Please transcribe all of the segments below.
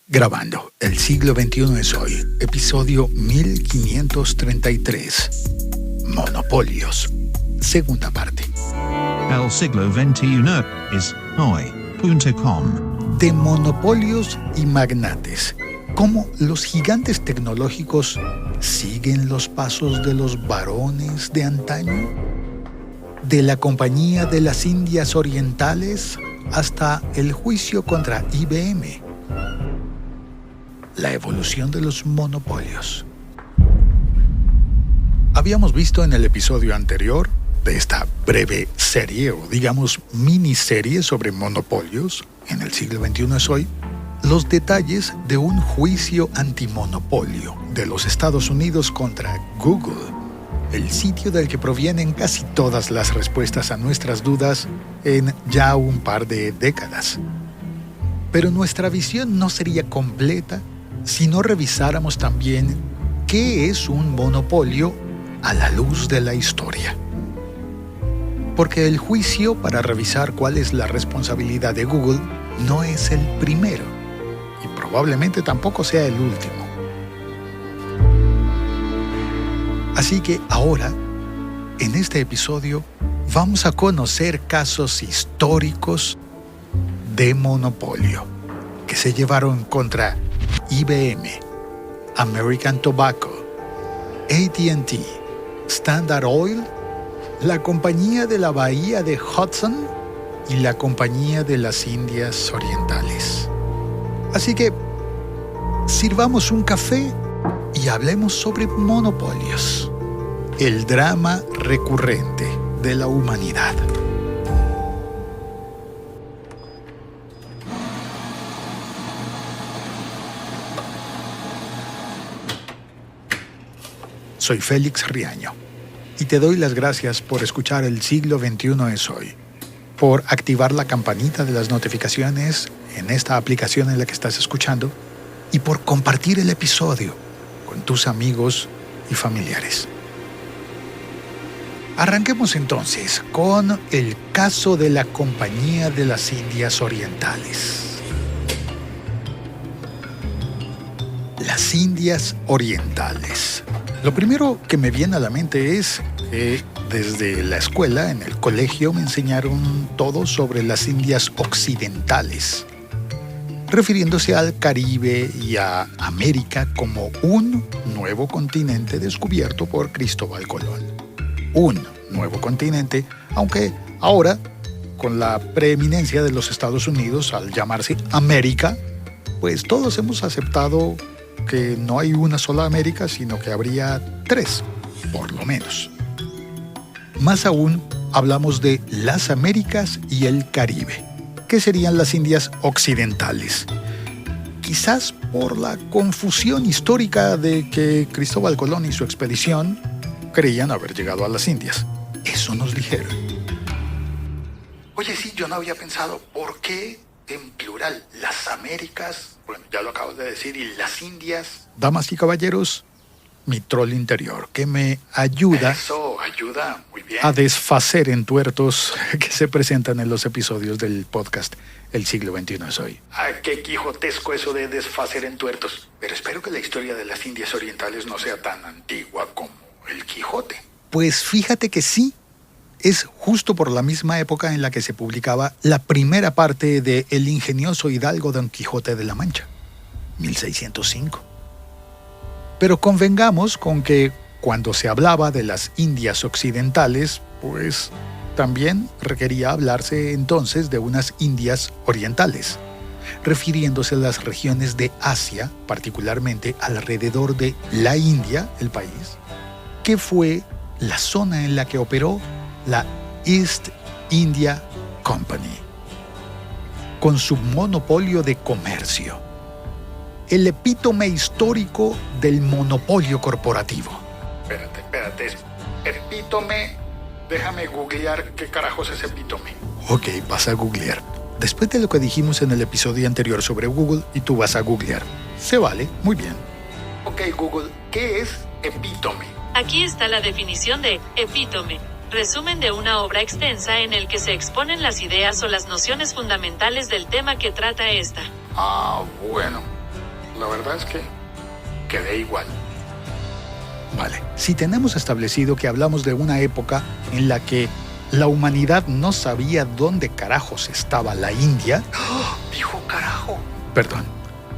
Grabando, el siglo XXI es hoy, episodio 1533. Monopolios, segunda parte. El siglo XXI es hoy.com. De monopolios y magnates, ¿cómo los gigantes tecnológicos siguen los pasos de los varones de antaño? De la Compañía de las Indias Orientales hasta el juicio contra IBM. La evolución de los monopolios. Habíamos visto en el episodio anterior de esta breve serie, o digamos miniserie sobre monopolios, en el siglo XXI es hoy, los detalles de un juicio antimonopolio de los Estados Unidos contra Google, el sitio del que provienen casi todas las respuestas a nuestras dudas en ya un par de décadas. Pero nuestra visión no sería completa si no revisáramos también qué es un monopolio a la luz de la historia. Porque el juicio para revisar cuál es la responsabilidad de Google no es el primero, y probablemente tampoco sea el último. Así que ahora, en este episodio, vamos a conocer casos históricos de monopolio que se llevaron contra IBM, American Tobacco, AT&T, Standard Oil, la Compañía de la Bahía de Hudson y la Compañía de las Indias Orientales. Así que, sirvamos un café y hablemos sobre monopolios, el drama recurrente de la humanidad. Soy Félix Riaño y te doy las gracias por escuchar El siglo XXI es hoy, por activar la campanita de las notificaciones en esta aplicación en la que estás escuchando y por compartir el episodio con tus amigos y familiares. Arranquemos entonces con el caso de la Compañía de las Indias Orientales. Las Indias Orientales. Lo primero que me viene a la mente es que desde la escuela, en el colegio, me enseñaron todo sobre las Indias Occidentales, refiriéndose al Caribe y a América como un nuevo continente descubierto por Cristóbal Colón. Un nuevo continente, aunque ahora, con la preeminencia de los Estados Unidos al llamarse América, pues todos hemos aceptado que no hay una sola América, sino que habría tres, por lo menos. Más aún, hablamos de las Américas y el Caribe, que serían las Indias Occidentales. Quizás por la confusión histórica de que Cristóbal Colón y su expedición creían haber llegado a las Indias. Eso nos dijeron. Oye, sí, yo no había pensado, ¿por qué en plural las Américas? Bueno, ya lo acabo de decir, y las Indias. Damas y caballeros, mi troll interior, que me ayuda, ayuda muy bien, a desfacer entuertos que se presentan en los episodios del podcast El siglo XXI es hoy. ¡Ay, qué quijotesco eso de desfacer entuertos! Pero espero que la historia de las Indias Orientales no sea tan antigua como el Quijote. Pues fíjate que sí. Es justo por la misma época en la que se publicaba la primera parte de El ingenioso hidalgo Don Quijote de la Mancha, 1605. Pero convengamos con que cuando se hablaba de las Indias Occidentales, pues también requería hablarse entonces de unas Indias Orientales, refiriéndose a las regiones de Asia, particularmente alrededor de la India, el país, que fue la zona en la que operó la East India Company, con su monopolio de comercio, el epítome histórico del monopolio corporativo. Espérate, epítome, déjame googlear qué carajos es epítome. Ok, vas a googlear. Después de lo que dijimos en el episodio anterior sobre Google, y tú vas a googlear. Se vale, muy bien. Ok, Google, ¿qué es epítome? Aquí está la definición de epítome. Resumen de una obra extensa en el que se exponen las ideas o las nociones fundamentales del tema que trata esta. Bueno. La verdad es que quedé igual. Vale, si tenemos establecido que hablamos de una época en la que la humanidad no sabía dónde carajos estaba la India... ¡Oh! Dijo carajo. Perdón.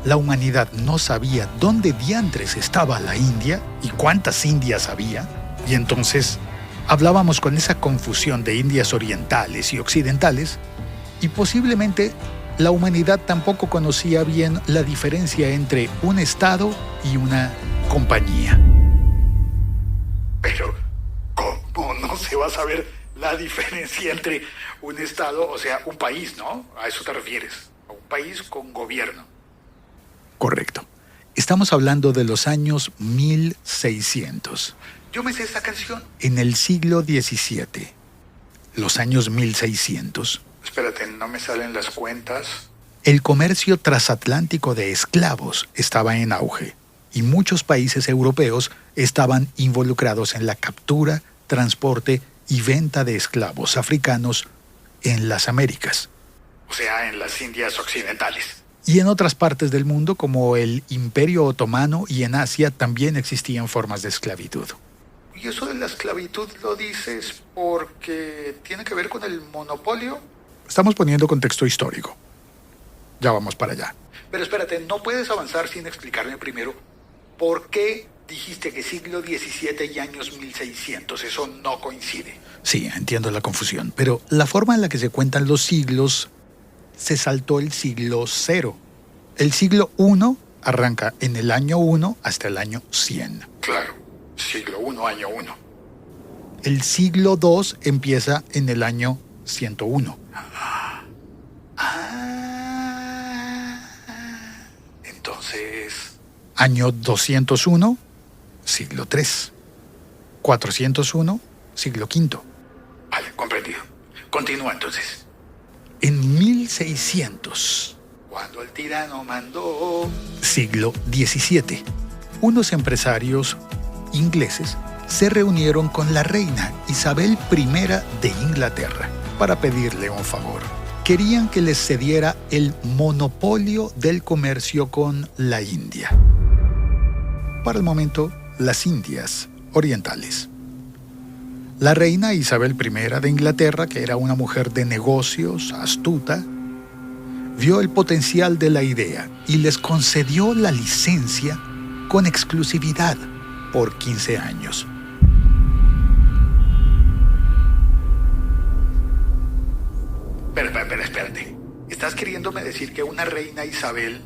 La humanidad no sabía dónde diantres estaba la India y cuántas Indias había. Y entonces hablábamos con esa confusión de Indias orientales y occidentales. Y posiblemente la humanidad tampoco conocía bien la diferencia entre un estado y una compañía. Pero, ¿cómo no se va a saber la diferencia entre un estado, o sea, un país, ¿no? A eso te refieres, a un país con gobierno. Correcto. Estamos hablando de los años 1600. Yo me sé esta canción. En el siglo XVII. Los años 1600. Espérate, no me salen las cuentas. El comercio transatlántico de esclavos estaba en auge y muchos países europeos estaban involucrados en la captura, transporte y venta de esclavos africanos en las Américas. O sea, en las Indias occidentales. Y en otras partes del mundo, como el Imperio Otomano y en Asia, también existían formas de esclavitud. ¿Y eso de la esclavitud lo dices porque tiene que ver con el monopolio? Estamos poniendo contexto histórico. Ya vamos para allá. Pero espérate, no puedes avanzar sin explicarme primero por qué dijiste que siglo XVII y años 1600. Eso no coincide. Sí, entiendo la confusión, pero la forma en la que se cuentan los siglos se saltó el siglo 0. El siglo 1 arranca en el año 1 hasta el año 100. Claro, siglo 1, año 1. El siglo 2 empieza en el año 101. Entonces, año 201, siglo 3. 401, siglo V. Vale, comprendido. Continúa entonces. En 1600, cuando el tirano mandó... Siglo XVII. Unos empresarios ingleses se reunieron con la reina Isabel I de Inglaterra para pedirle un favor. Querían que les cediera el monopolio del comercio con la India. Para el momento, las Indias orientales. La reina Isabel I de Inglaterra, que era una mujer de negocios, astuta, vio el potencial de la idea y les concedió la licencia con exclusividad por 15 años. Espérate. ¿Estás queriéndome decir que una reina Isabel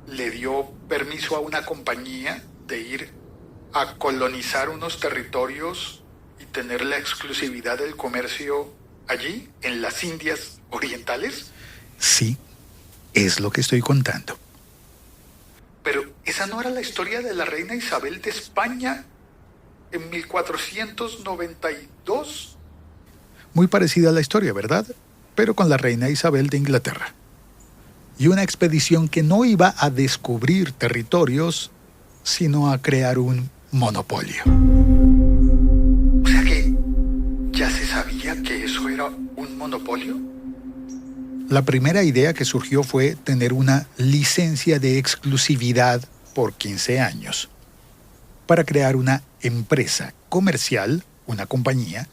le dio permiso a una compañía de ir a colonizar unos territorios y tener la exclusividad del comercio allí, en las Indias orientales? Sí, es lo que estoy contando. Pero esa no era la historia de la reina Isabel de España en 1492. Muy parecida a la historia, ¿verdad? Pero con la reina Isabel de Inglaterra. Y una expedición que no iba a descubrir territorios, sino a crear un monopolio. O sea que ya se sabía que eso era un monopolio. La primera idea que surgió fue tener una licencia de exclusividad por 15 años para crear una empresa comercial, una compañía,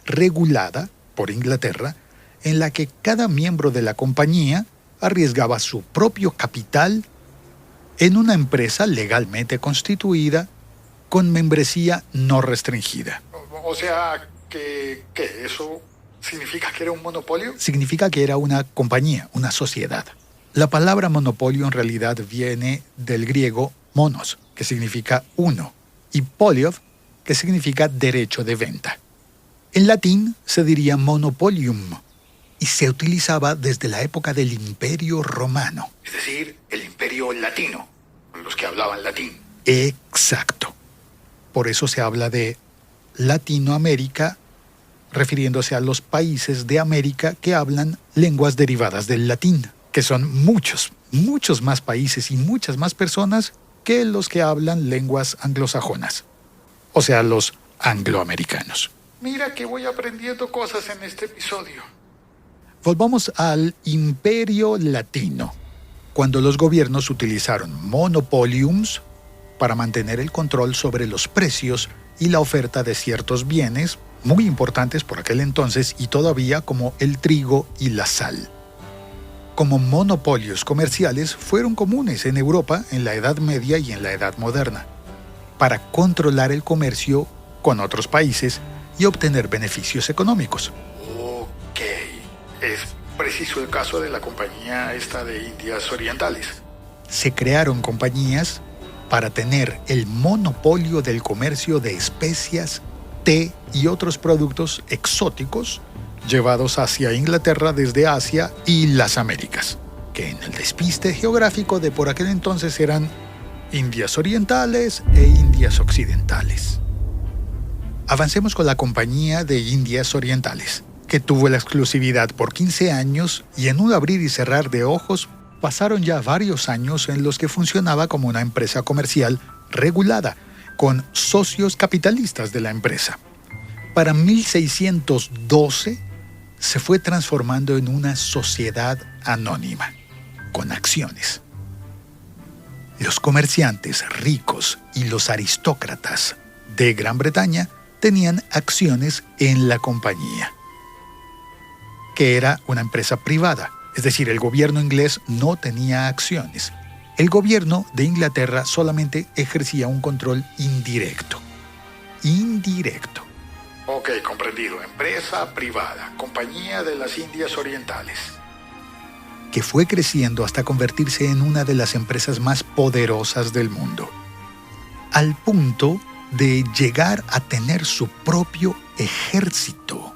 regulada por Inglaterra, en la que cada miembro de la compañía arriesgaba su propio capital en una empresa legalmente constituida con membresía no restringida. O sea, ¿que eso significa que era un monopolio? Significa que era una compañía, una sociedad. La palabra monopolio en realidad viene del griego monos, que significa uno, y polios, que significa derecho de venta. En latín se diría monopolium, y se utilizaba desde la época del Imperio Romano. Es decir, el Imperio Latino, los que hablaban latín. Exacto. Por eso se habla de Latinoamérica, refiriéndose a los países de América que hablan lenguas derivadas del latín, que son muchos más países y muchas más personas que los que hablan lenguas anglosajonas, o sea, los angloamericanos. Mira que voy aprendiendo cosas en este episodio. Volvamos al Imperio Latino. cuando los gobiernos utilizaron monopoliums para mantener el control sobre los precios y la oferta de ciertos bienes muy importantes por aquel entonces y todavía, como el trigo y la sal. Como monopolios comerciales fueron comunes en Europa en la Edad Media y en la Edad Moderna, para controlar el comercio con otros países y obtener beneficios económicos. Ok, es preciso el caso de la compañía esta de Indias Orientales. Se crearon compañías para tener el monopolio del comercio de especias, té y otros productos exóticos llevados hacia Inglaterra desde Asia y las Américas, que en el despiste geográfico de por aquel entonces eran Indias Orientales e Indias Occidentales. Avancemos con la Compañía de Indias Orientales, que tuvo la exclusividad por 15 años y en un abrir y cerrar de ojos pasaron ya varios años en los que funcionaba como una empresa comercial regulada, con socios capitalistas de la empresa. Para 1612 se fue transformando en una sociedad anónima, con acciones. Los comerciantes ricos y los aristócratas de Gran Bretaña tenían acciones en la compañía, que era una empresa privada, es decir, el gobierno inglés no tenía acciones. El gobierno de Inglaterra solamente ejercía un control indirecto. Ok, comprendido. Empresa privada, Compañía de las Indias Orientales, que fue creciendo hasta convertirse en una de las empresas más poderosas del mundo, al punto de llegar a tener su propio ejército,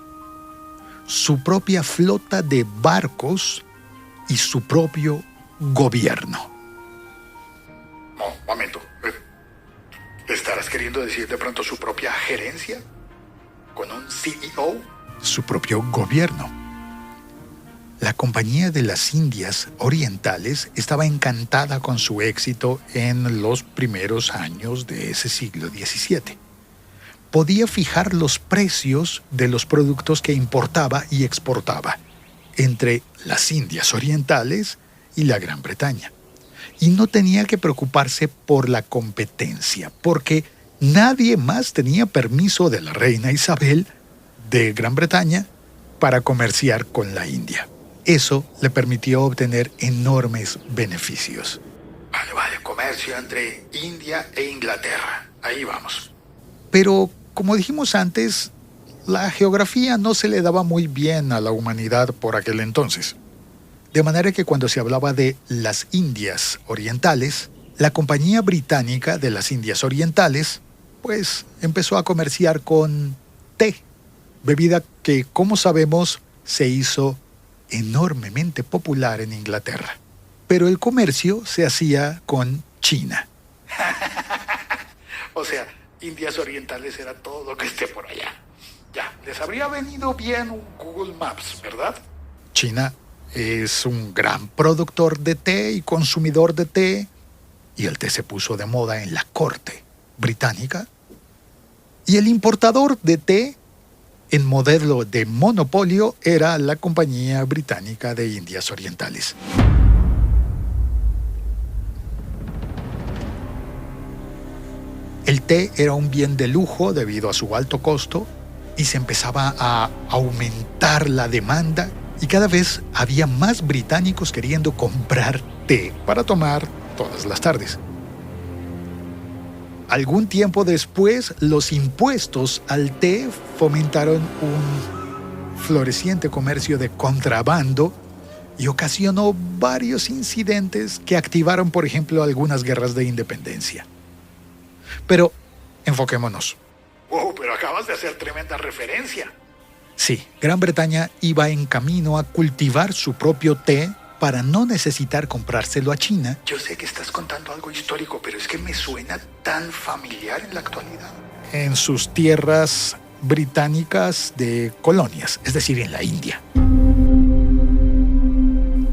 su propia flota de barcos y su propio gobierno. Momento. ¿Estarás queriendo decir de pronto su propia gerencia? ¿Con un CEO? Su propio gobierno. La Compañía de las Indias Orientales estaba encantada con su éxito en los primeros años de ese siglo XVII. Podía fijar los precios de los productos que importaba y exportaba entre las Indias Orientales y la Gran Bretaña. Y no tenía que preocuparse por la competencia, porque nadie más tenía permiso de la reina Isabel de Gran Bretaña para comerciar con la India. Eso le permitió obtener enormes beneficios. Vale, comercio entre India e Inglaterra. Ahí vamos. Pero, como dijimos antes, la geografía no se le daba muy bien a la humanidad por aquel entonces. De manera que cuando se hablaba de las Indias Orientales, la Compañía Británica de las Indias Orientales, pues empezó a comerciar con té, bebida que, como sabemos, se hizo enormemente popular en Inglaterra. Pero el comercio se hacía con China. O sea, Indias Orientales era todo lo que esté por allá. Ya, les habría venido bien un Google Maps, ¿verdad? China es un gran productor de té y consumidor de té, y el té se puso de moda en la corte británica. Y el importador de té, en modelo de monopolio, era la Compañía Británica de Indias Orientales. El té era un bien de lujo debido a su alto costo y se empezaba a aumentar la demanda y cada vez había más británicos queriendo comprar té para tomar todas las tardes. Algún tiempo después, los impuestos al té fomentaron un floreciente comercio de contrabando y ocasionó varios incidentes que activaron, por ejemplo, algunas guerras de independencia. Pero enfoquémonos. ¡Wow! Pero acabas de hacer tremenda referencia. Sí, Gran Bretaña iba en camino a cultivar su propio té para no necesitar comprárselo a China. Yo sé que estás contando algo histórico, pero es que me suena tan familiar en la actualidad. En sus tierras británicas de colonias, es decir, en la India,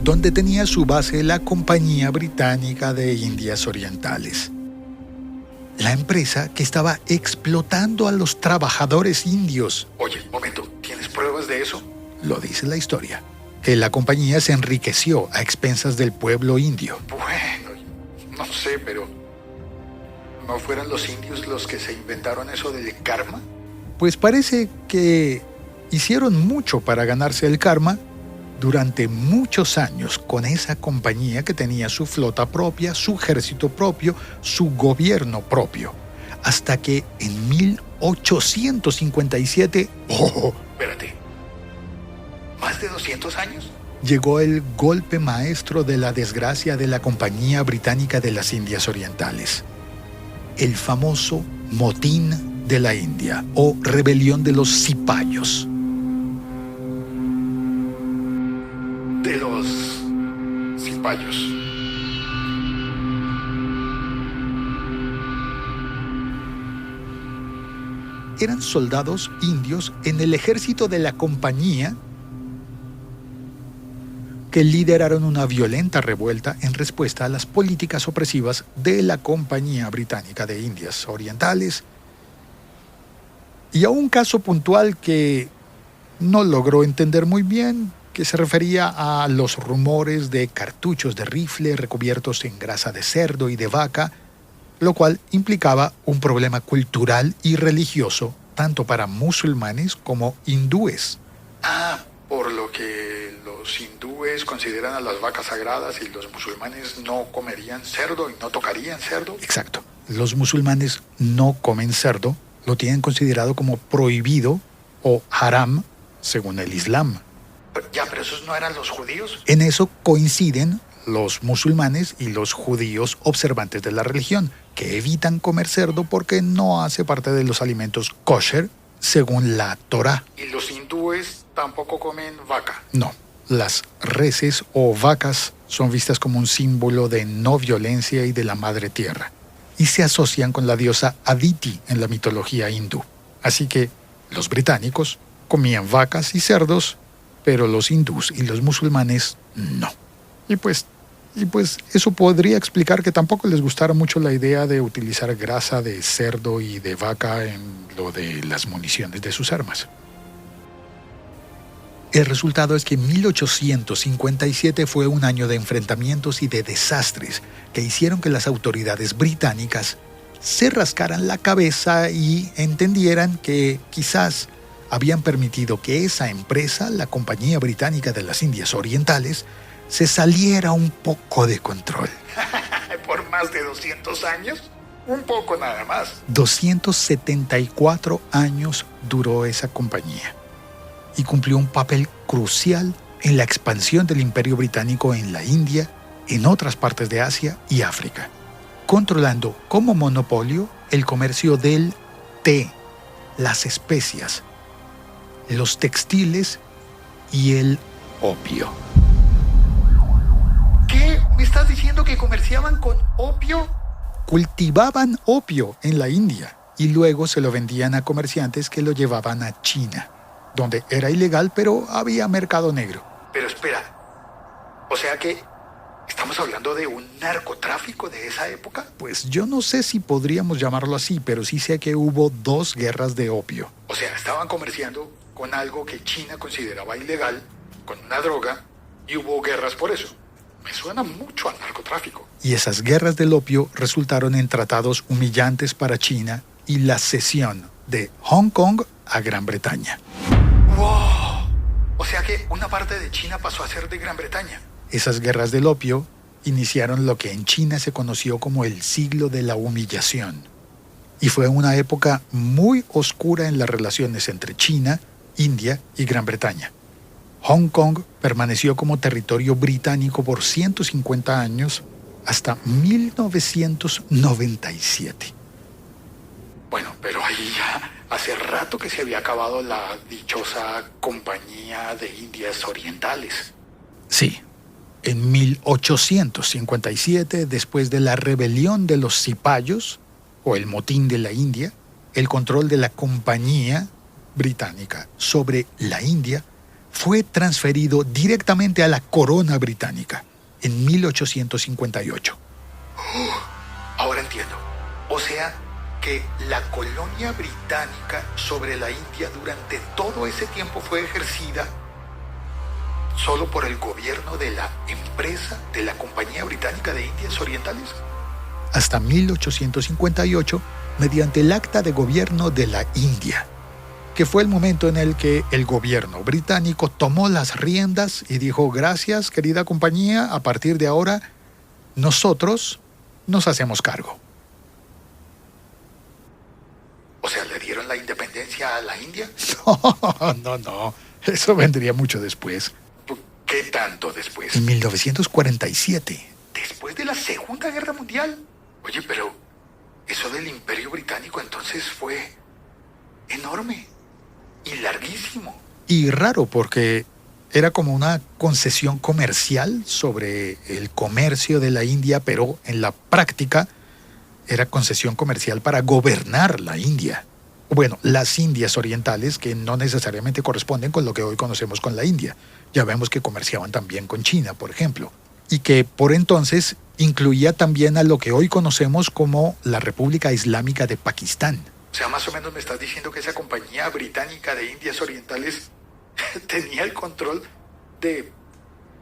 donde tenía su base la Compañía Británica de Indias Orientales. La empresa que estaba explotando a los trabajadores indios. Oye, un momento, ¿tienes pruebas de eso? Lo dice la historia. que la compañía se enriqueció a expensas del pueblo indio. Bueno, no sé, pero ¿no fueron los indios los que se inventaron eso del karma? Pues parece que hicieron mucho para ganarse el karma durante muchos años con esa compañía que tenía su flota propia, su ejército propio, su gobierno propio. Hasta que en 1857, Espérate, ¿más de 200 años? llegó el golpe maestro de la desgracia de la Compañía Británica de las Indias Orientales. El famoso Motín de la India o Rebelión de los Cipayos. De los cipayos. Eran soldados indios en el ejército de la compañía que lideraron una violenta revuelta en respuesta a las políticas opresivas de la Compañía Británica de Indias Orientales y a un caso puntual que no logró entender muy bien, que se refería a los rumores de cartuchos de rifle recubiertos en grasa de cerdo y de vaca, lo cual implicaba un problema cultural y religioso tanto para musulmanes como hindúes. Por lo que los hindúes consideran a las vacas sagradas y los musulmanes no comerían cerdo y no tocarían cerdo. Exacto. Los musulmanes no comen cerdo, lo tienen considerado como prohibido o haram según el Islam. Pero esos no eran los judíos. En eso coinciden los musulmanes y los judíos observantes de la religión, que evitan comer cerdo porque no hace parte de los alimentos kosher según la Torá. ¿Y los hindúes tampoco comen vaca? No, las reses o vacas son vistas como un símbolo de no violencia y de la madre tierra, y se asocian con la diosa Aditi en la mitología hindú. Así que los británicos comían vacas y cerdos, pero los hindús y los musulmanes no. Y pues eso podría explicar que tampoco les gustara mucho la idea de utilizar grasa de cerdo y de vaca en lo de las municiones de sus armas. El resultado es que 1857 fue un año de enfrentamientos y de desastres que hicieron que las autoridades británicas se rascaran la cabeza y entendieran que quizás habían permitido que esa empresa, la Compañía Británica de las Indias Orientales, se saliera un poco de control. ¿Por más de 200 años? Un poco nada más. 274 años duró esa compañía y cumplió un papel crucial en la expansión del Imperio Británico en la India, en otras partes de Asia y África, controlando como monopolio el comercio del té, las especias, los textiles y el opio. ¿Qué? ¿Me estás diciendo que comerciaban con opio? Cultivaban opio en la India y luego se lo vendían a comerciantes que lo llevaban a China, donde era ilegal pero había mercado negro. Pero espera, o sea que ¿estamos hablando de un narcotráfico de esa época? Pues yo no sé si podríamos llamarlo así, pero sí sé que hubo 2 guerras de opio. O sea, estaban comerciando con algo que China consideraba ilegal, con una droga, y hubo guerras por eso. Me suena mucho al narcotráfico. Y esas guerras del opio resultaron en tratados humillantes para China y la cesión de Hong Kong a Gran Bretaña. ¡Wow! O sea que una parte de China pasó a ser de Gran Bretaña. Esas guerras del opio iniciaron lo que en China se conoció como el siglo de la humillación. Y fue una época muy oscura en las relaciones entre China, India y Gran Bretaña. Hong Kong permaneció como territorio británico por 150 años hasta 1997. Bueno, pero ahí ya hace rato que se había acabado la dichosa Compañía de Indias Orientales. Sí, en 1857, después de la rebelión de los Cipayos, o el Motín de la India, el control de la Compañía Británica sobre la India fue transferido directamente a la corona británica en 1858. Ahora entiendo. O sea que la colonia británica sobre la India durante todo ese tiempo fue ejercida solo por el gobierno de la empresa de la Compañía Británica de Indias Orientales? Hasta 1858, mediante el Acta de Gobierno de la India, que fue el momento en el que el gobierno británico tomó las riendas y dijo: gracias, querida compañía, a partir de ahora nosotros nos hacemos cargo. O sea, ¿le dieron la independencia a la India? No, eso vendría mucho después. ¿Qué tanto después? En 1947. ¿Después de la Segunda Guerra Mundial? Oye, pero eso del Imperio Británico entonces fue enorme y larguísimo. Y raro, porque era como una concesión comercial sobre el comercio de la India, pero en la práctica era concesión comercial para gobernar la India. Bueno, las Indias Orientales, que no necesariamente corresponden con lo que hoy conocemos con la India. Ya vemos que comerciaban también con China, por ejemplo, y que por entonces incluía también a lo que hoy conocemos como la República Islámica de Pakistán. O sea, más o menos me estás diciendo que esa Compañía Británica de Indias Orientales tenía el control de,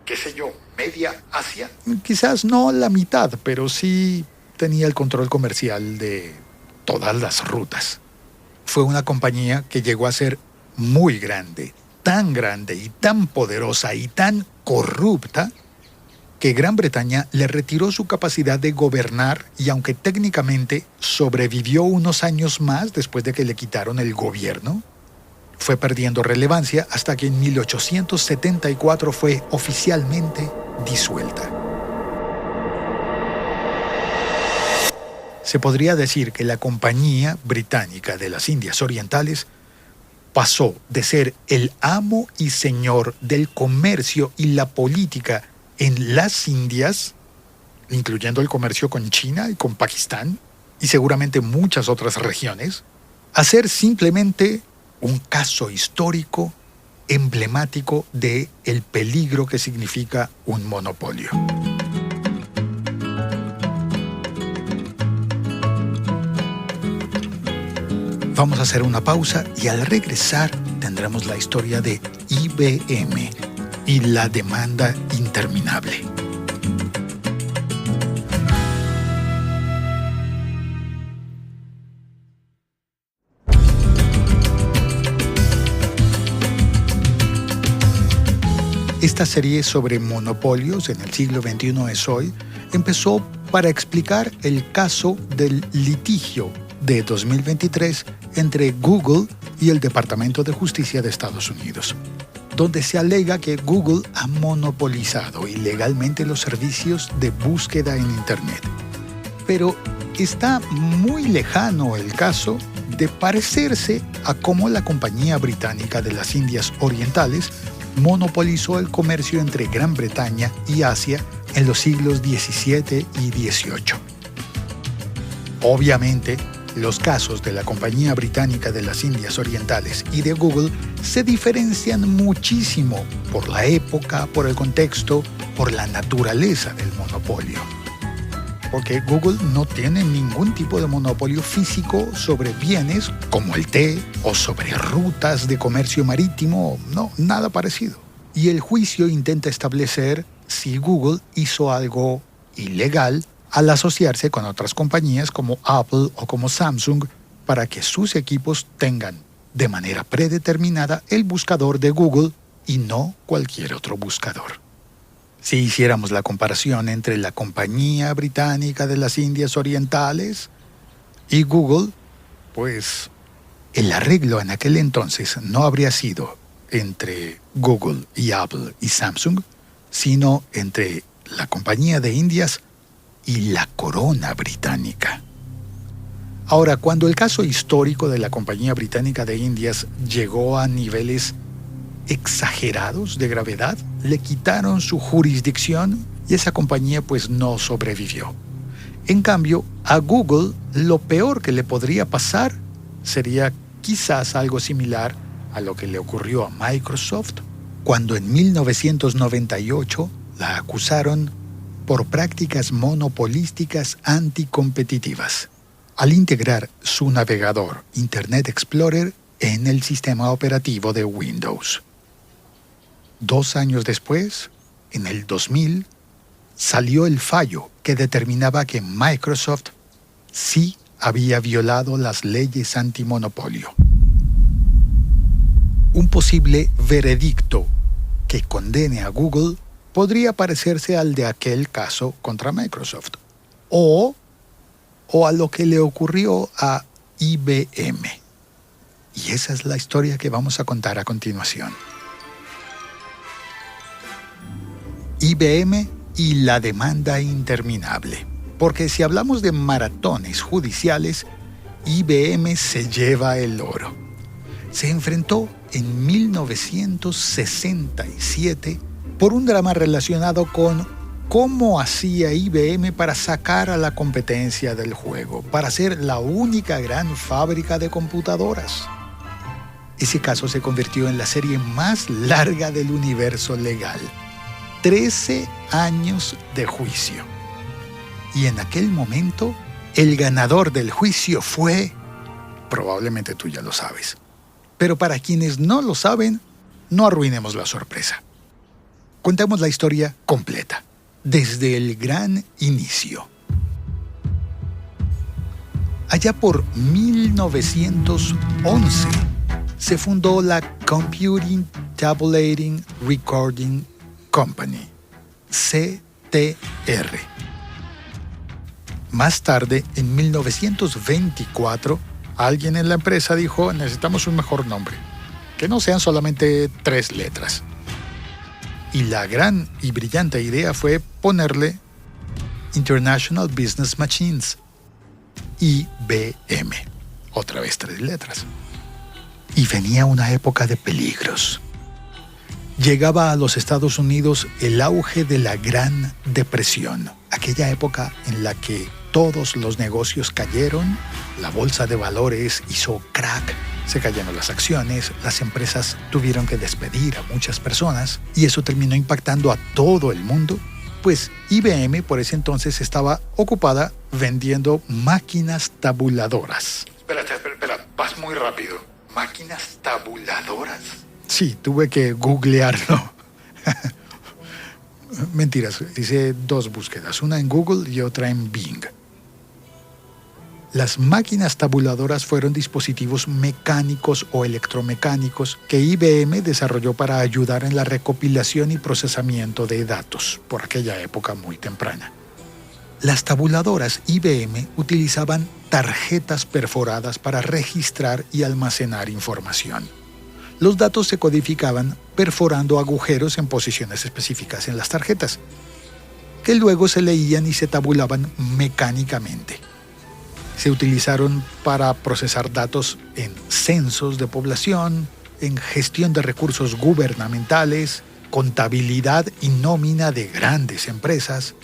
qué sé yo, media Asia. Quizás no la mitad, pero sí tenía el control comercial de todas las rutas. Fue una compañía que llegó a ser muy grande y tan poderosa y tan corrupta que Gran Bretaña le retiró su capacidad de gobernar, y aunque técnicamente sobrevivió unos años más después de que le quitaron el gobierno, fue perdiendo relevancia hasta que en 1874 fue oficialmente disuelta. Se podría decir que la Compañía Británica de las Indias Orientales pasó de ser el amo y señor del comercio y la política en las Indias, incluyendo el comercio con China y con Pakistán, y seguramente muchas otras regiones, a ser simplemente un caso histórico emblemático de el peligro que significa un monopolio. Vamos a hacer una pausa y al regresar tendremos la historia de IBM y la demanda interminable. Esta serie sobre monopolios en el siglo XXI es hoy empezó para explicar el caso del litigio de 2023 entre Google y el Departamento de Justicia de Estados Unidos, donde se alega que Google ha monopolizado ilegalmente los servicios de búsqueda en Internet. Pero está muy lejano el caso de parecerse a cómo la Compañía Británica de las Indias Orientales monopolizó el comercio entre Gran Bretaña y Asia en los siglos XVII y XVIII. Obviamente, los casos de la Compañía Británica de las Indias Orientales y de Google se diferencian muchísimo por la época, por el contexto, por la naturaleza del monopolio. Porque Google no tiene ningún tipo de monopolio físico sobre bienes como el té o sobre rutas de comercio marítimo, no, nada parecido. Y el juicio intenta establecer si Google hizo algo ilegal al asociarse con otras compañías como Apple o como Samsung para que sus equipos tengan de manera predeterminada el buscador de Google y no cualquier otro buscador. Si hiciéramos la comparación entre la Compañía Británica de las Indias Orientales y Google, pues el arreglo en aquel entonces no habría sido entre Google y Apple y Samsung, sino entre la Compañía de Indias y la corona británica. Ahora, cuando el caso histórico de la Compañía Británica de Indias llegó a niveles exagerados de gravedad, le quitaron su jurisdicción y esa compañía pues no sobrevivió. En cambio, a Google lo peor que le podría pasar sería quizás algo similar a lo que le ocurrió a Microsoft cuando en 1998 la acusaron por prácticas monopolísticas anticompetitivas al integrar su navegador Internet Explorer en el sistema operativo de Windows. 2 años después, en el 2000, salió el fallo que determinaba que Microsoft sí había violado las leyes antimonopolio. Un posible veredicto que condene a Google podría parecerse al de aquel caso contra Microsoft, o a lo que le ocurrió a IBM. Y esa es la historia que vamos a contar a continuación. IBM y la demanda interminable. Porque si hablamos de maratones judiciales, IBM se lleva el oro. Se enfrentó en 1967 por un drama relacionado con cómo hacía IBM para sacar a la competencia del juego, para ser la única gran fábrica de computadoras. Ese caso se convirtió en la serie más larga del universo legal. 13 años de juicio. Y en aquel momento, el ganador del juicio fue... Probablemente tú ya lo sabes. Pero para quienes no lo saben, no arruinemos la sorpresa. Contemos la historia completa, desde el gran inicio. Allá por 1911, se fundó la Computing Tabulating Recording Company, CTR. Más tarde, en 1924, alguien en la empresa dijo: necesitamos un mejor nombre, que no sean solamente 3 letras. Y la gran y brillante idea fue ponerle International Business Machines, IBM. Otra vez 3 letras. Y venía una época de peligros. Llegaba a los Estados Unidos el auge de la Gran Depresión, aquella época en la que todos los negocios cayeron, la bolsa de valores hizo crack, se cayeron las acciones, las empresas tuvieron que despedir a muchas personas y eso terminó impactando a todo el mundo, pues IBM por ese entonces estaba ocupada vendiendo máquinas tabuladoras. Espera, vas muy rápido. ¿Máquinas tabuladoras? Sí, tuve que googlearlo. Mentiras, hice 2 búsquedas, una en Google y otra en Bing. Las máquinas tabuladoras fueron dispositivos mecánicos o electromecánicos que IBM desarrolló para ayudar en la recopilación y procesamiento de datos, por aquella época muy temprana. Las tabuladoras IBM utilizaban tarjetas perforadas para registrar y almacenar información. Los datos se codificaban perforando agujeros en posiciones específicas en las tarjetas, que luego se leían y se tabulaban mecánicamente. Se utilizaron para procesar datos en censos de población, en gestión de recursos gubernamentales, contabilidad y nómina de grandes empresas,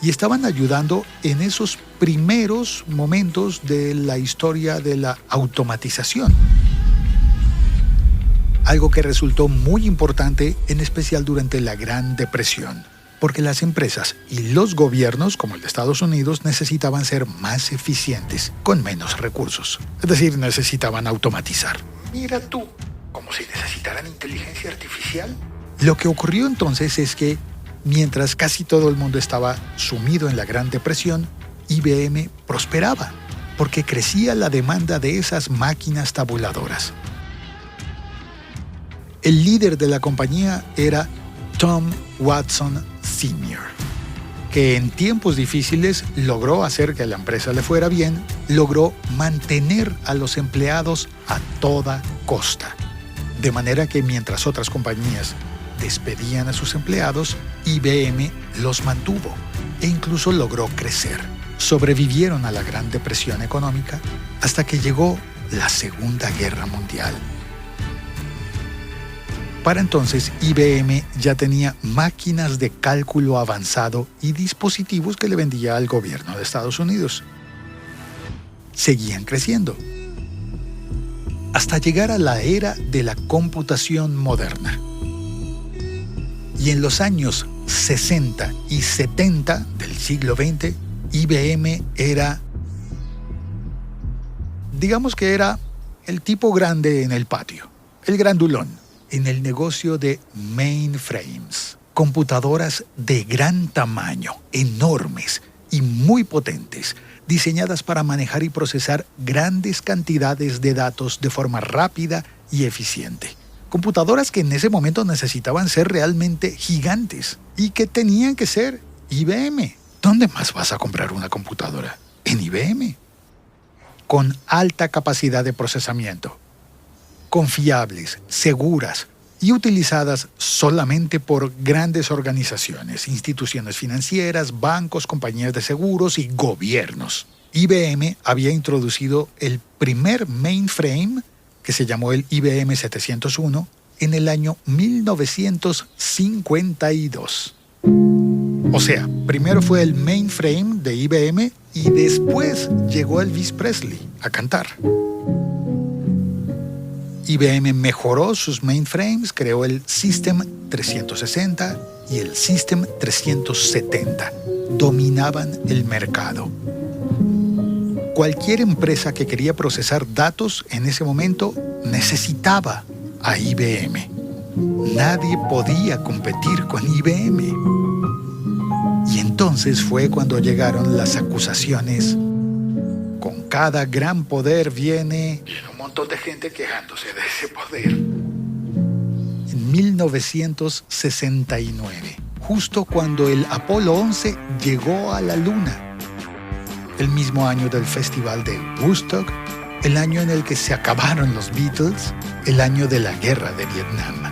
y estaban ayudando en esos primeros momentos de la historia de la automatización. Algo que resultó muy importante, en especial durante la Gran Depresión, porque las empresas y los gobiernos, como el de Estados Unidos, necesitaban ser más eficientes, con menos recursos. Es decir, necesitaban automatizar. Mira tú, como si necesitaran inteligencia artificial. Lo que ocurrió entonces es que, mientras casi todo el mundo estaba sumido en la Gran Depresión, IBM prosperaba, porque crecía la demanda de esas máquinas tabuladoras. El líder de la compañía era Tom Watson Sr., que en tiempos difíciles logró hacer que a la empresa le fuera bien, logró mantener a los empleados a toda costa. De manera que mientras otras compañías despedían a sus empleados, IBM los mantuvo e incluso logró crecer. Sobrevivieron a la Gran Depresión económica hasta que llegó la Segunda Guerra Mundial. Para entonces, IBM ya tenía máquinas de cálculo avanzado y dispositivos que le vendía al gobierno de Estados Unidos. Seguían creciendo, hasta llegar a la era de la computación moderna. Y en los años 60 y 70 del siglo XX, IBM era, digamos que era el tipo grande en el patio, el grandulón. en el negocio de mainframes, computadoras de gran tamaño, enormes y muy potentes, diseñadas para manejar y procesar grandes cantidades de datos de forma rápida y eficiente. Computadoras que en ese momento necesitaban ser realmente gigantes y que tenían que ser IBM. ¿Dónde más vas a comprar una computadora? En IBM. Con alta capacidad de procesamiento, confiables, seguras y utilizadas solamente por grandes organizaciones, instituciones financieras, bancos, compañías de seguros y gobiernos. IBM había introducido el primer mainframe, que se llamó el IBM 701, en el año 1952. O sea, primero fue el mainframe de IBM y después llegó Elvis Presley a cantar. IBM mejoró sus mainframes, creó el System 360 y el System 370. Dominaban el mercado. Cualquier empresa que quería procesar datos en ese momento necesitaba a IBM. Nadie podía competir con IBM. Y entonces fue cuando llegaron las acusaciones. Con cada gran poder viene un montón de gente quejándose de ese poder. En 1969, justo cuando el Apolo 11 llegó a la Luna. El mismo año del Festival de Woodstock, el año en el que se acabaron los Beatles, el año de la Guerra de Vietnam.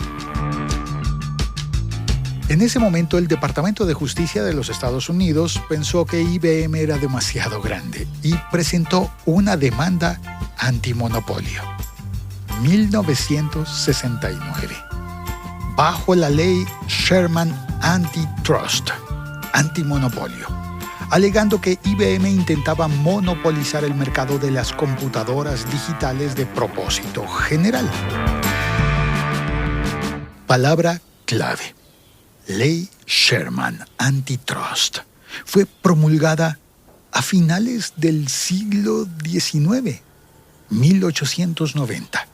En ese momento, el Departamento de Justicia de los Estados Unidos pensó que IBM era demasiado grande y presentó una demanda antimonopolio. 1969. Bajo la ley Sherman Antitrust, antimonopolio, alegando que IBM intentaba monopolizar el mercado de las computadoras digitales de propósito general. Palabra clave. Ley Sherman Antitrust. Fue promulgada a finales del siglo XIX, 1890.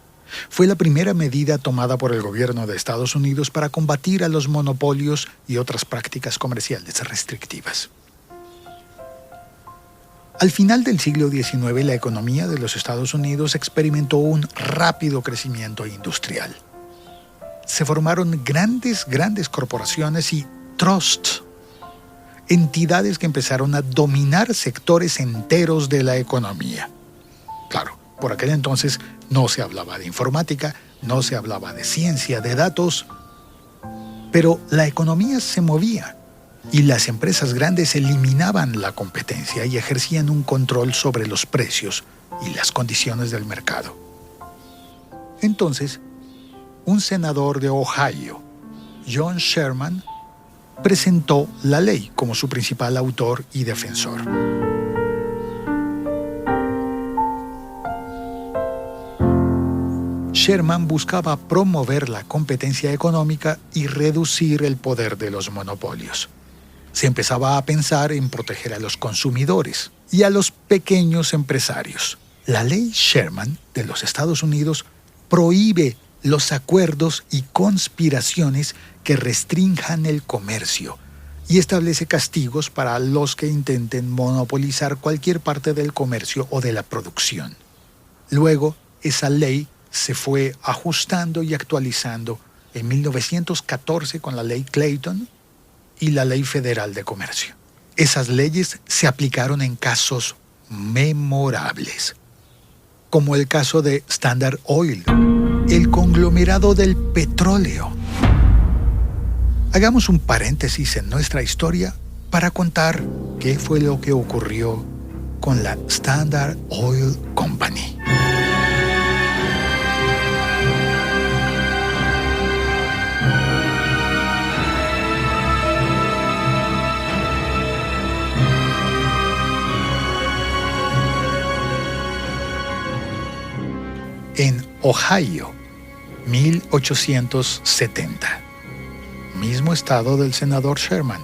Fue la primera medida tomada por el gobierno de Estados Unidos para combatir a los monopolios y otras prácticas comerciales restrictivas. Al final del siglo XIX, la economía de los Estados Unidos experimentó un rápido crecimiento industrial. Se formaron grandes corporaciones y trusts, entidades que empezaron a dominar sectores enteros de la economía. Claro, por aquel entonces no se hablaba de informática, no se hablaba de ciencia de datos, pero la economía se movía y las empresas grandes eliminaban la competencia y ejercían un control sobre los precios y las condiciones del mercado. Entonces, un senador de Ohio, John Sherman, presentó la ley como su principal autor y defensor. Sherman buscaba promover la competencia económica y reducir el poder de los monopolios. Se empezaba a pensar en proteger a los consumidores y a los pequeños empresarios. La ley Sherman de los Estados Unidos prohíbe los acuerdos y conspiraciones que restrinjan el comercio y establece castigos para los que intenten monopolizar cualquier parte del comercio o de la producción. Luego, esa ley se fue ajustando y actualizando en 1914 con la ley Clayton y la Ley Federal de Comercio. Esas leyes se aplicaron en casos memorables, como el caso de Standard Oil, el conglomerado del petróleo. Hagamos un paréntesis en nuestra historia para contar qué fue lo que ocurrió con la Standard Oil Company. En Ohio, 1870. Mismo estado del senador Sherman.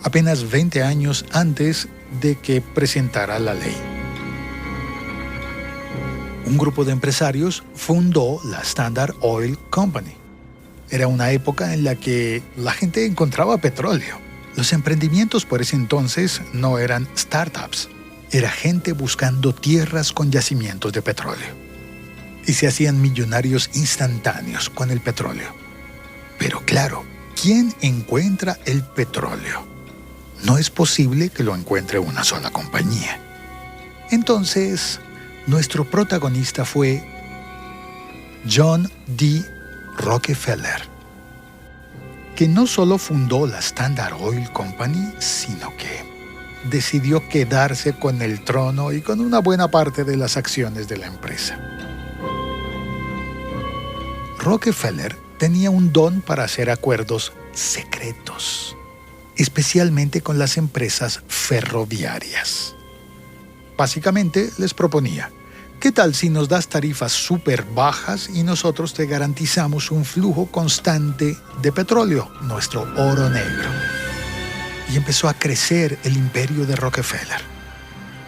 Apenas 20 años antes de que presentara la ley. un grupo de empresarios fundó la Standard Oil Company. Era una época en la que la gente encontraba petróleo. Los emprendimientos por ese entonces no eran startups, era gente buscando tierras con yacimientos de petróleo. Y se hacían millonarios instantáneos con el petróleo. Pero claro, ¿quién encuentra el petróleo? No es posible que lo encuentre una sola compañía. Entonces, nuestro protagonista fue John D. Rockefeller, que no solo fundó la Standard Oil Company, sino que decidió quedarse con el trono y con una buena parte de las acciones de la empresa. Rockefeller tenía un don para hacer acuerdos secretos, especialmente con las empresas ferroviarias. Básicamente les proponía: ¿qué tal si nos das tarifas súper bajas y nosotros te garantizamos un flujo constante de petróleo, nuestro oro negro? Y empezó a crecer el imperio de Rockefeller.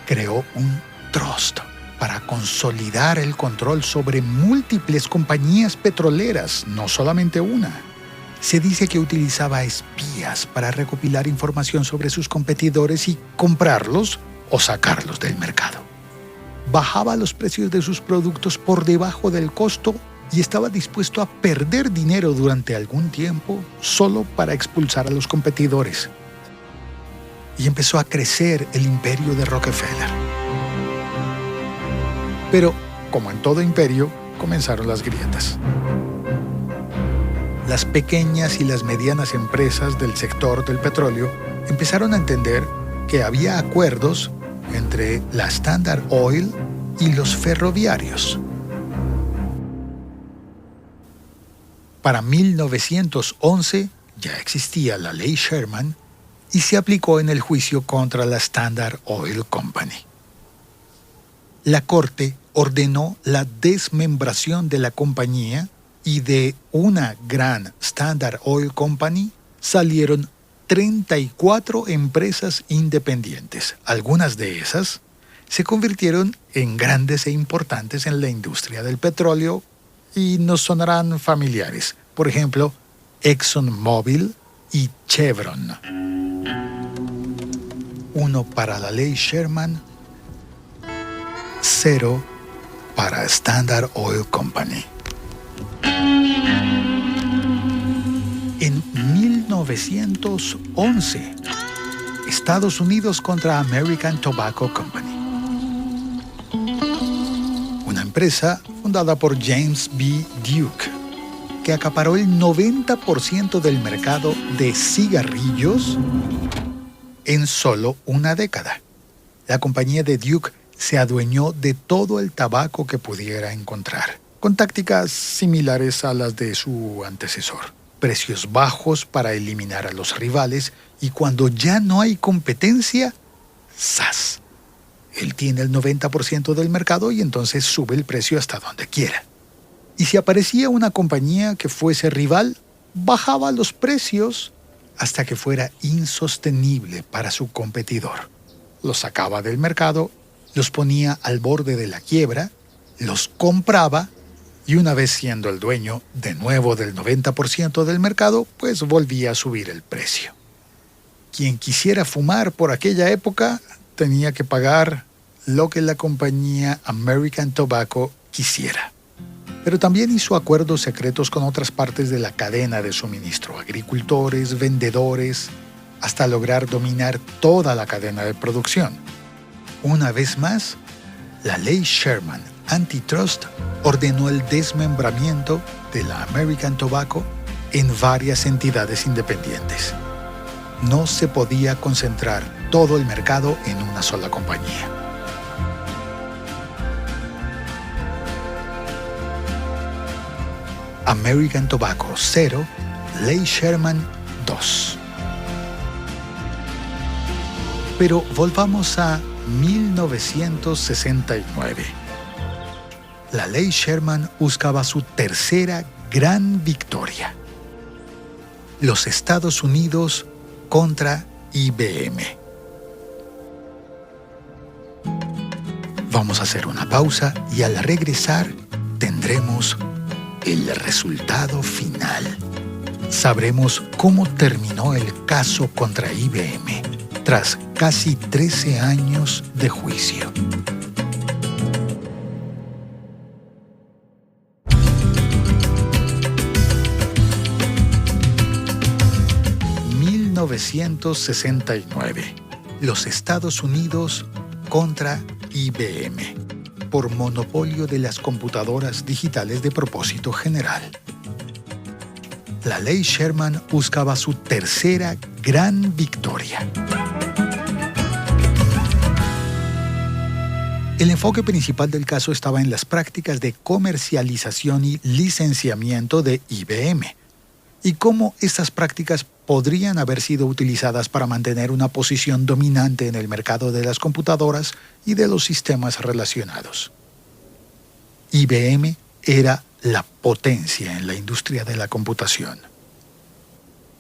Creó un trust para consolidar el control sobre múltiples compañías petroleras, no solamente una. Se dice que utilizaba espías para recopilar información sobre sus competidores y comprarlos o sacarlos del mercado. Bajaba los precios de sus productos por debajo del costo y estaba dispuesto a perder dinero durante algún tiempo solo para expulsar a los competidores. Y empezó a crecer el imperio de Rockefeller. Pero, como en todo imperio, comenzaron las grietas. Las pequeñas y las medianas empresas del sector del petróleo empezaron a entender que había acuerdos entre la Standard Oil y los ferroviarios. Para 1911 ya existía la Ley Sherman y se aplicó en el juicio contra la Standard Oil Company. La Corte ordenó la desmembración de la compañía y de una gran Standard Oil Company salieron 34 empresas independientes. Algunas de esas se convirtieron en grandes e importantes en la industria del petróleo y nos sonarán familiares. Por ejemplo, ExxonMobil y Chevron. 1 para la Ley Sherman, 0 para Standard Oil Company. En 1911, Estados Unidos contra American Tobacco Company. Una empresa fundada por James B. Duke, que acaparó el 90% del mercado de cigarrillos en solo una década. La compañía de Duke se adueñó de todo el tabaco que pudiera encontrar, con tácticas similares a las de su antecesor. Precios bajos para eliminar a los rivales y cuando ya no hay competencia, ¡zas! Él tiene el 90% del mercado y entonces sube el precio hasta donde quiera. Y si aparecía una compañía que fuese rival, bajaba los precios hasta que fuera insostenible para su competidor. Los sacaba del mercado, los ponía al borde de la quiebra, los compraba y una vez siendo el dueño de nuevo del 90% del mercado, pues volvía a subir el precio. Quien quisiera fumar por aquella época tenía que pagar lo que la compañía American Tobacco quisiera. Pero también hizo acuerdos secretos con otras partes de la cadena de suministro, agricultores, vendedores, hasta lograr dominar toda la cadena de producción. Una vez más, la Ley Sherman Antitrust ordenó el desmembramiento de la American Tobacco en varias entidades independientes. No se podía concentrar todo el mercado en una sola compañía. American Tobacco 0, Ley Sherman 2. Pero volvamos a 1969. La Ley Sherman buscaba su tercera gran victoria. Los Estados Unidos contra IBM. Vamos a hacer una pausa y al regresar tendremos el resultado final. Sabremos cómo terminó el caso contra IBM tras casi 13 años de juicio. ...1969... los Estados Unidos contra IBM... por monopolio de las computadoras digitales de propósito general. La ley Sherman buscaba su tercera gran victoria. El enfoque principal del caso estaba en las prácticas de comercialización y licenciamiento de IBM, y cómo estas prácticas podrían haber sido utilizadas para mantener una posición dominante en el mercado de las computadoras y de los sistemas relacionados. IBM era la potencia en la industria de la computación.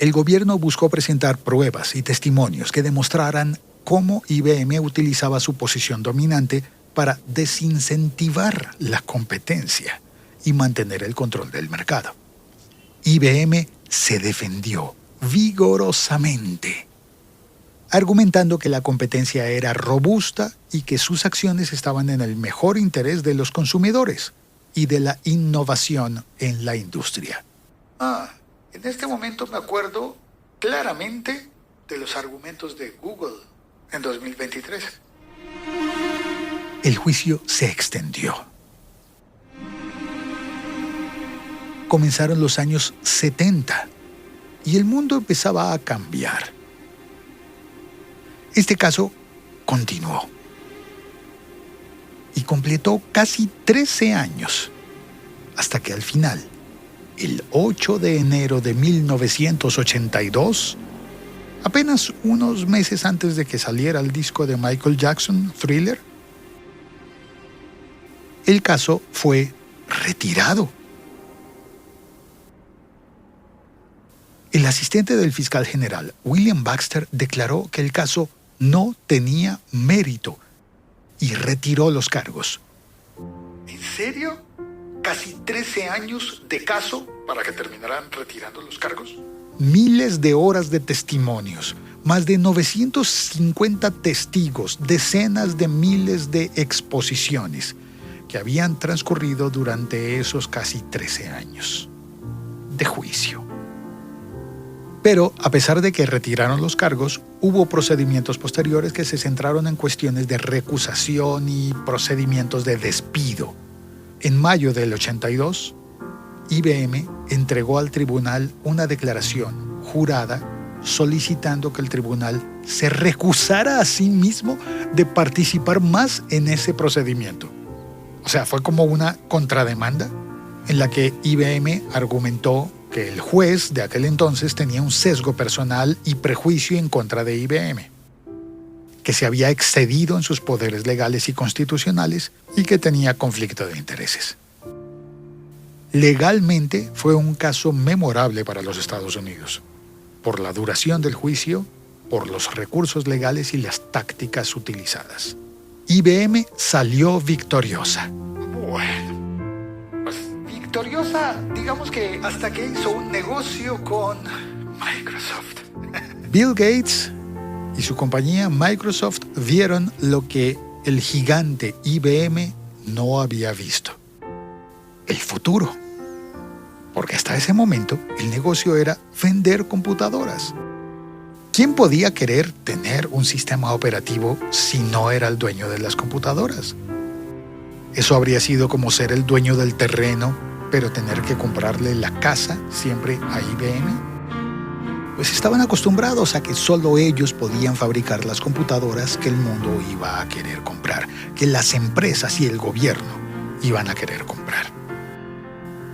El gobierno buscó presentar pruebas y testimonios que demostraran cómo IBM utilizaba su posición dominante para desincentivar la competencia y mantener el control del mercado. IBM se defendió vigorosamente, argumentando que la competencia era robusta y que sus acciones estaban en el mejor interés de los consumidores y de la innovación en la industria. En este momento me acuerdo claramente de los argumentos de Google en 2023. El juicio se extendió. Comenzaron los años 70 y el mundo empezaba a cambiar. Este caso continuó y completó casi 13 años, hasta que al final, el 8 de enero de 1982, apenas unos meses antes de que saliera el disco de Michael Jackson, Thriller, el caso fue retirado. El asistente del fiscal general, William Baxter, declaró que el caso no tenía mérito y retiró los cargos. ¿En serio? ¿Casi 13 años de caso para que terminaran retirando los cargos? Miles de horas de testimonios, más de 950 testigos, decenas de miles de exposiciones que habían transcurrido durante esos casi 13 años de juicio. Pero, a pesar de que retiraron los cargos, hubo procedimientos posteriores que se centraron en cuestiones de recusación y procedimientos de despido. En mayo del 82, IBM entregó al tribunal una declaración jurada solicitando que el tribunal se recusara a sí mismo de participar más en ese procedimiento. O sea, fue como una contrademanda en la que IBM argumentó que el juez de aquel entonces tenía un sesgo personal y prejuicio en contra de IBM, que se había excedido en sus poderes legales y constitucionales y que tenía conflicto de intereses. Legalmente fue un caso memorable para los Estados Unidos, por la duración del juicio, por los recursos legales y las tácticas utilizadas. IBM salió victoriosa. Bueno, pues victoriosa, digamos que hasta que hizo un negocio con Microsoft. Bill Gates y su compañía Microsoft vieron lo que el gigante IBM no había visto: el futuro. Porque hasta ese momento el negocio era vender computadoras. ¿Quién podía querer tener un sistema operativo si no era el dueño de las computadoras? Eso habría sido como ser el dueño del terreno, pero tener que comprarle la casa siempre a IBM. Pues estaban acostumbrados a que solo ellos podían fabricar las computadoras que el mundo iba a querer comprar, que las empresas y el gobierno iban a querer comprar.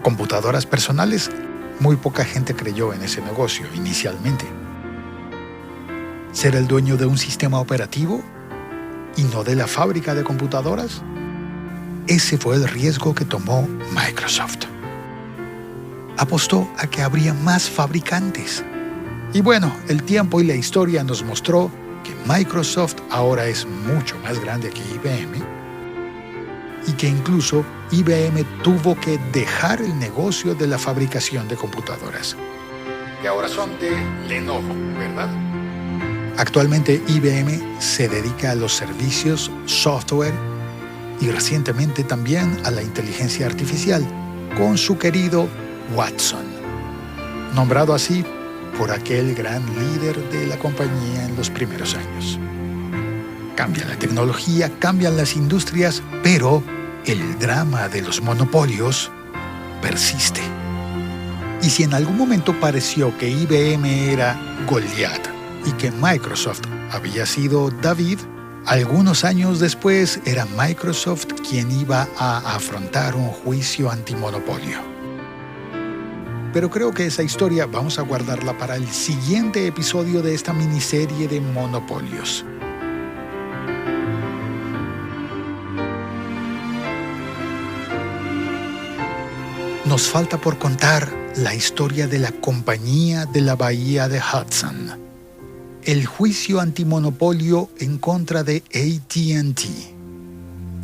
Computadoras personales, muy poca gente creyó en ese negocio inicialmente. ¿Ser el dueño de un sistema operativo y no de la fábrica de computadoras? Ese fue el riesgo que tomó Microsoft. Apostó a que habría más fabricantes. Y bueno, el tiempo y la historia nos mostró que Microsoft ahora es mucho más grande que IBM y que incluso IBM tuvo que dejar el negocio de la fabricación de computadoras. Que ahora son de Lenovo, ¿verdad? Actualmente IBM se dedica a los servicios, software y recientemente también a la inteligencia artificial con su querido Watson, nombrado así por aquel gran líder de la compañía en los primeros años. Cambia la tecnología, cambian las industrias, pero el drama de los monopolios persiste. Y si en algún momento pareció que IBM era Goliat y que Microsoft había sido David, algunos años después era Microsoft quien iba a afrontar un juicio antimonopolio. Pero creo que esa historia vamos a guardarla para el siguiente episodio de esta miniserie de monopolios. Nos falta por contar la historia de la Compañía de la Bahía de Hudson, el juicio antimonopolio en contra de AT&T,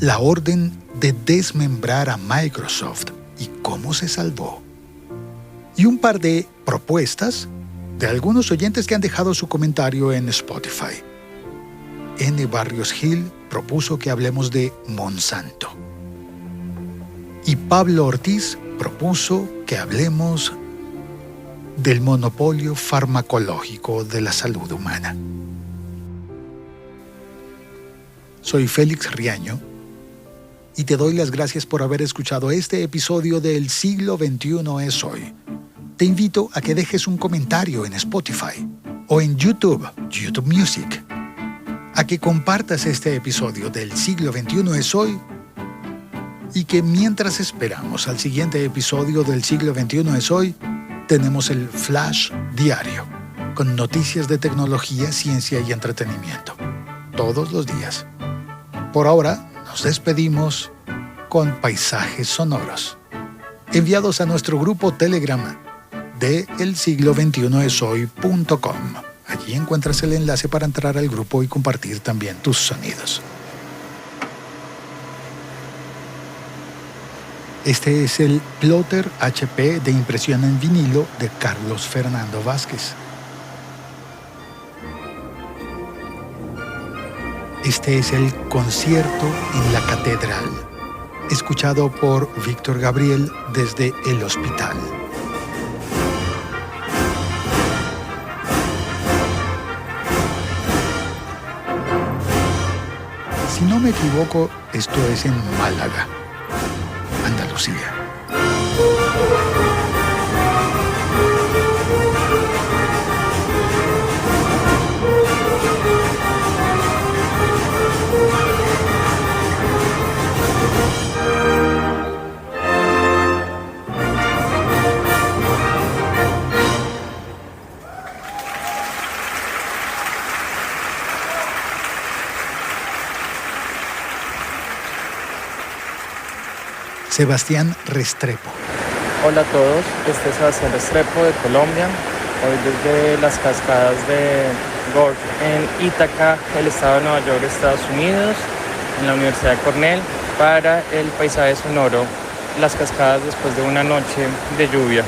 la orden de desmembrar a Microsoft y cómo se salvó, y un par de propuestas de algunos oyentes que han dejado su comentario en Spotify. N. Barrios Gil propuso que hablemos de Monsanto. Y Pablo Ortiz propuso que hablemos del monopolio farmacológico de la salud humana. Soy Félix Riaño y te doy las gracias por haber escuchado este episodio de El siglo XXI es hoy. Te invito a que dejes un comentario en Spotify o en YouTube Music, a que compartas este episodio del siglo XXI es hoy y que mientras esperamos al siguiente episodio del siglo XXI es hoy, tenemos el Flash Diario, con noticias de tecnología, ciencia y entretenimiento, todos los días. Por ahora, nos despedimos con paisajes sonoros, enviados a nuestro grupo Telegram de elsiglo21eshoy.com. Allí encuentras el enlace para entrar al grupo y compartir también tus sonidos. Este es el plotter HP de impresión en vinilo de Carlos Fernando Vázquez. Este es el concierto en la catedral, escuchado por Víctor Gabriel desde el hospital. Si no me equivoco, esto es en Málaga, Andalucía. Sebastián Restrepo. Hola a todos, este es Sebastián Restrepo de Colombia, hoy desde las cascadas de Gorge en Ítaca, el estado de Nueva York, Estados Unidos, en la Universidad de Cornell, para el paisaje sonoro, las cascadas después de una noche de lluvia.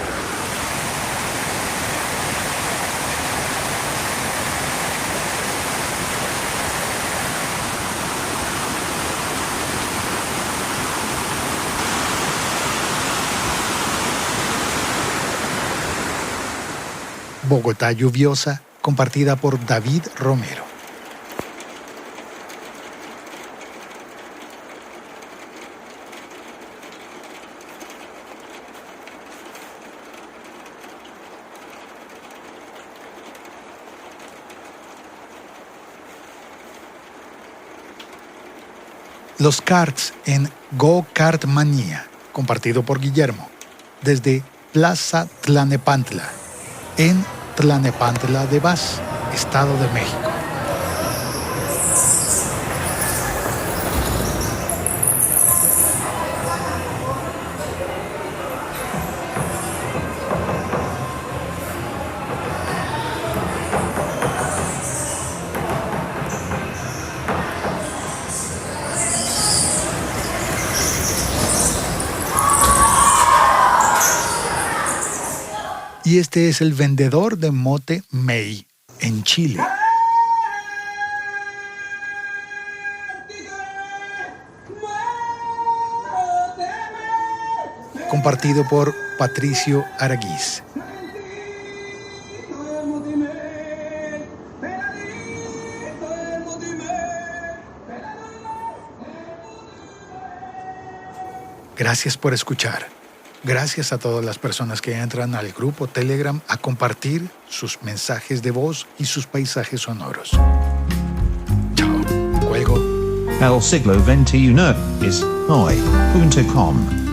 Bogotá lluviosa, compartida por David Romero. Los karts en Go Kart Manía, compartido por Guillermo, desde Plaza Tlanepantla, en Tlanepantla de Vaz, Estado de México. y este es el vendedor de mote May en Chile. Compartido por Patricio Araguiz. Gracias por escuchar. Gracias a todas las personas que entran al grupo Telegram a compartir sus mensajes de voz y sus paisajes sonoros. Chao. Cuelgo. El siglo XXI es hoy.com.